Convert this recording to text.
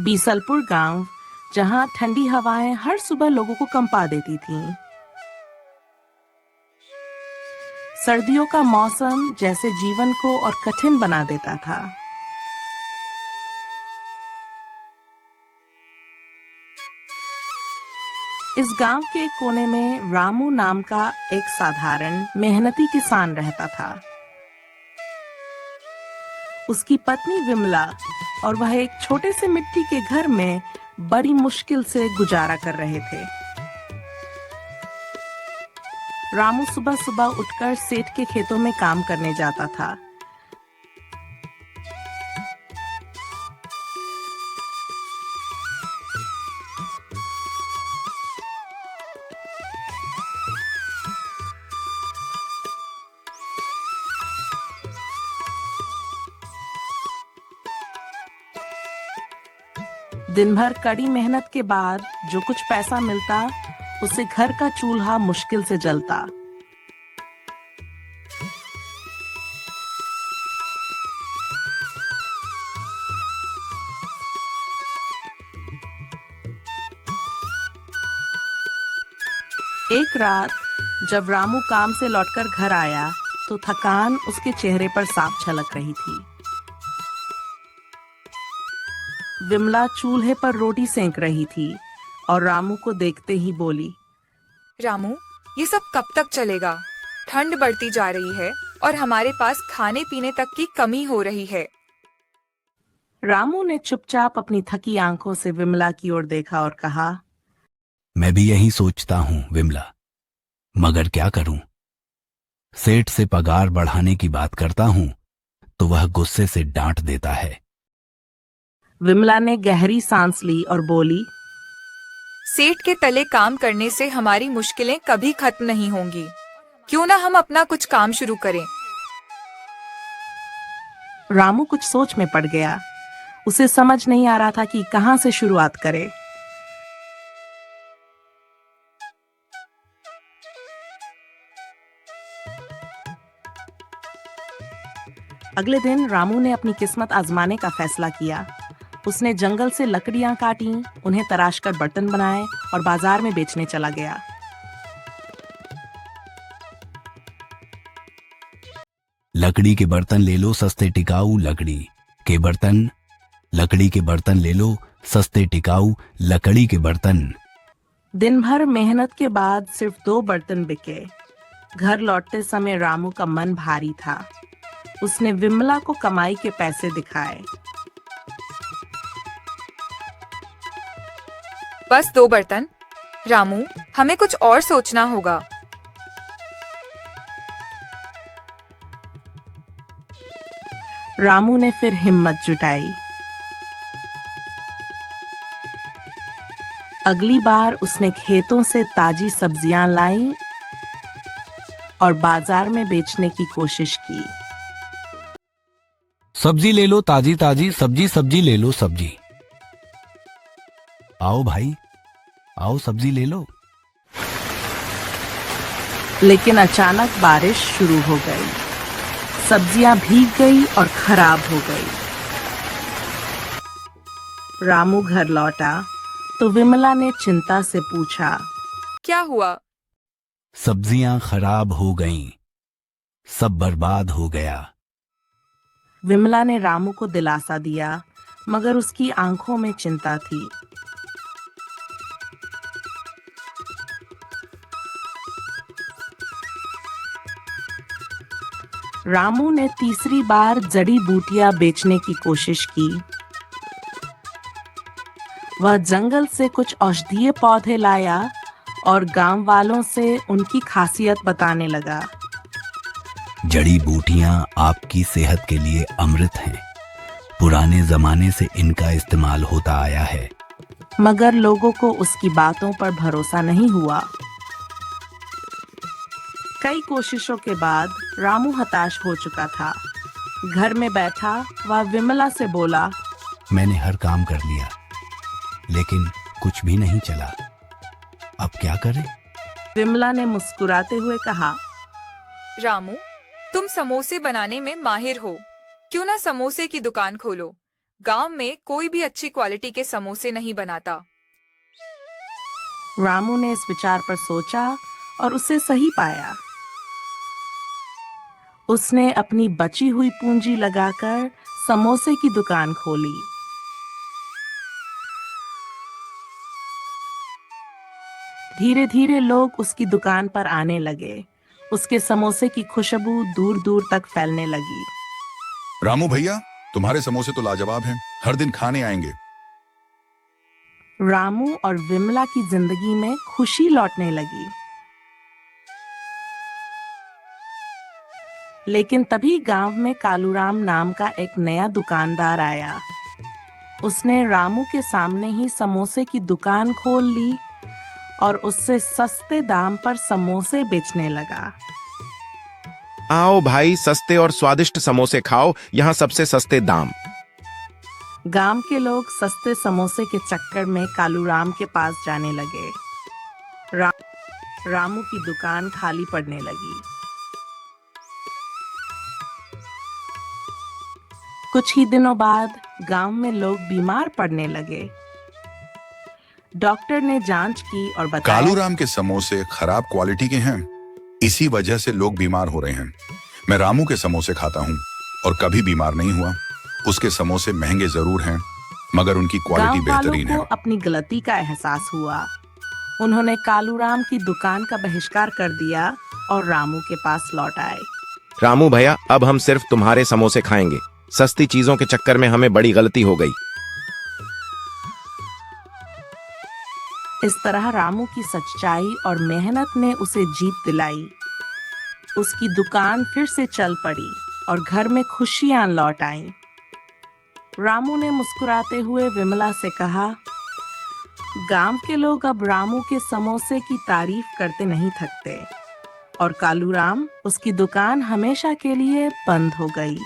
बीसलपुर गांव, जहां ठंडी हवाएं हर सुबह लोगों को कंपा देती थीं। सर्दियों का मौसम जैसे जीवन को और कठिन बना देता था। इस गांव के एक कोने में रामू नाम का एक साधारण मेहनती किसान रहता था। उसकी पत्नी विमला और वह एक छोटे से मिट्टी के घर में बड़ी मुश्किल से गुजारा कर रहे थे। रामू सुबह सुबह उठकर सेठ के खेतों में काम करने जाता था। दिन भर कड़ी मेहनत के बाद जो कुछ पैसा मिलता, उससे घर का चूल्हा मुश्किल से जलता। एक रात जब रामू काम से लौटकर घर आया तो थकान उसके चेहरे पर साफ झलक रही थी। विमला चूल्हे पर रोटी सेंक रही थी और रामू को देखते ही बोली, रामू, ये सब कब तक चलेगा? ठंड बढ़ती जा रही है और हमारे पास खाने पीने तक की कमी हो रही है। रामू ने चुपचाप अपनी थकी आंखों से विमला की ओर देखा और कहा, मैं भी यही सोचता हूं विमला, मगर क्या करूं? सेठ से पगार बढ़ाने की बात करता हूं तो वह गुस्से से डांट देता है। विमला ने गहरी सांस ली और बोली, सेठ के तले काम करने से हमारी मुश्किलें कभी खत्म नहीं होंगी। क्यों ना हम अपना कुछ काम शुरू करें? रामू कुछ सोच में पड़ गया। उसे समझ नहीं आ रहा था कि कहां से शुरुआत करे। अगले दिन रामू ने अपनी किस्मत आजमाने का फैसला किया। उसने जंगल से लकड़ियां काटी, उन्हें तराशकर बर्तन बनाए और बाजार में बेचने चला गया। लकड़ी के बर्तन ले लो सस्ते टिकाऊ, लकड़ी के बर्तन ले लो सस्ते टिकाऊ, लकड़ी के बर्तन। दिन भर मेहनत के बाद सिर्फ 2 बर्तन बिके। घर लौटते समय रामू का मन भारी था। उसने विमला को कमाई के पैसे दिखाए। बस 2 बर्तन? रामू, हमें कुछ और सोचना होगा। रामू ने फिर हिम्मत जुटाई। अगली बार उसने खेतों से ताजी सब्जियां लाई और बाजार में बेचने की कोशिश की। सब्जी ले लो ताजी ताजी, सब्जी ले लो सब्जी। आओ भाई, आओ सब्जी ले लो। लेकिन अचानक बारिश शुरू हो गई। सब्जियां भीग गई और खराब हो गई। रामू घर लौटा तो विमला ने चिंता से पूछा, क्या हुआ? सब्जियां खराब हो गईं, सब बर्बाद हो गया। विमला ने रामू को दिलासा दिया, मगर उसकी आंखों में चिंता थी। रामू ने तीसरी बार जड़ी बूटियां बेचने की कोशिश की। वह जंगल से कुछ औषधीय पौधे लाया और गांव वालों से उनकी खासियत बताने लगा। जड़ी बूटियां आपकी सेहत के लिए अमृत हैं। पुराने जमाने से इनका इस्तेमाल होता आया है। मगर लोगों को उसकी बातों पर भरोसा नहीं हुआ। कई कोशिशों के बाद रामू हताश हो चुका था। घर में बैठा वह विमला से बोला, मैंने हर काम कर लिया, लेकिन कुछ भी नहीं चला। अब क्या करें? विमला ने मुस्कुराते हुए कहा, रामू, तुम समोसे बनाने में माहिर हो। क्यों ना समोसे की दुकान खोलो? गांव में कोई भी अच्छी क्वालिटी के समोसे नहीं बनाता। रामू ने इस विचार पर सोचा और उसे सही पाया। उसने अपनी बची हुई पूंजी लगाकर समोसे की दुकान खोली। धीरे धीरे लोग उसकी दुकान पर आने लगे। उसके समोसे की खुशबू दूर दूर तक फैलने लगी। रामू भैया, तुम्हारे समोसे तो लाजवाब हैं, हर दिन खाने आएंगे। रामू और विमला की जिंदगी में खुशी लौटने लगी। लेकिन तभी गांव में कालूराम नाम का एक नया दुकानदार आया। उसने रामू के सामने ही समोसे की दुकान खोल ली और उससे सस्ते दाम पर समोसे बेचने लगा। आओ भाई, सस्ते और स्वादिष्ट समोसे खाओ, यहाँ सबसे सस्ते दाम। गांव के लोग सस्ते समोसे के चक्कर में कालूराम के पास जाने लगे। रामू की दुकान खाली पड़ने लगी। कुछ ही दिनों बाद गांव में लोग बीमार पड़ने लगे। डॉक्टर ने जांच की और बताया, कालूराम के समोसे खराब क्वालिटी के हैं, इसी वजह से लोग बीमार हो रहे हैं। मैं रामू के समोसे खाता हूँ और कभी बीमार नहीं हुआ। उसके समोसे महंगे जरूर हैं, मगर उनकी क्वालिटी गांव वालों बेहतरीन है। को अपनी गलती का एहसास हुआ। उन्होंने कालूराम की दुकान का बहिष्कार कर दिया और रामू के पास लौट आए। रामू भैया, अब हम सिर्फ तुम्हारे समोसे खाएंगे। सस्ती चीजों के चक्कर में हमें बड़ी गलती हो गई। इस तरह रामू की सच्चाई और मेहनत ने उसे जीत दिलाई। उसकी दुकान फिर से चल पड़ी और घर में खुशियां लौट आईं। रामू ने मुस्कुराते हुए विमला से कहा, गांव के लोग अब रामू के समोसे की तारीफ करते नहीं थकते और कालूराम, उसकी दुकान हमेशा के लिए बंद हो गई।